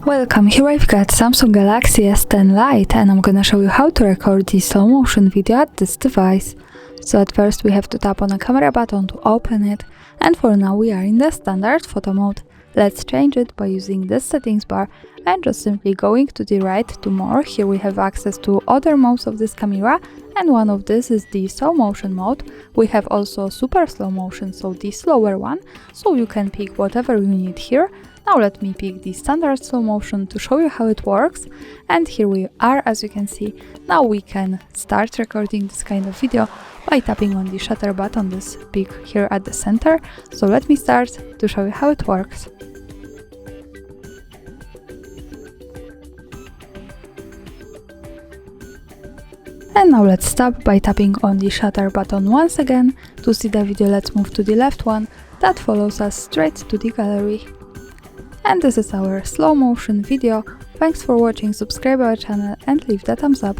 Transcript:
Welcome, here I've got Samsung Galaxy S10 Lite and I'm gonna show you how to record the slow motion video at this device. So at first we have to tap on the camera button to open it, and for now we are in the standard photo mode. Let's change it by using this settings bar and just simply going to the right to more. Here we have access to other modes of this camera, and one of this is the slow motion mode. We have also super slow motion, so the slower one, so you can pick whatever you need here. Now let me pick the standard slow motion to show you how it works, and here we are. As you can see, now we can start recording this kind of video by tapping on the shutter button, this peak here at the center. So let me start to show you how it works. And now let's stop by tapping on the shutter button once again. To see the video, let's move to the left one that follows us straight to the gallery. And this is our slow motion video. Thanks for watching, subscribe our channel and leave the thumbs up.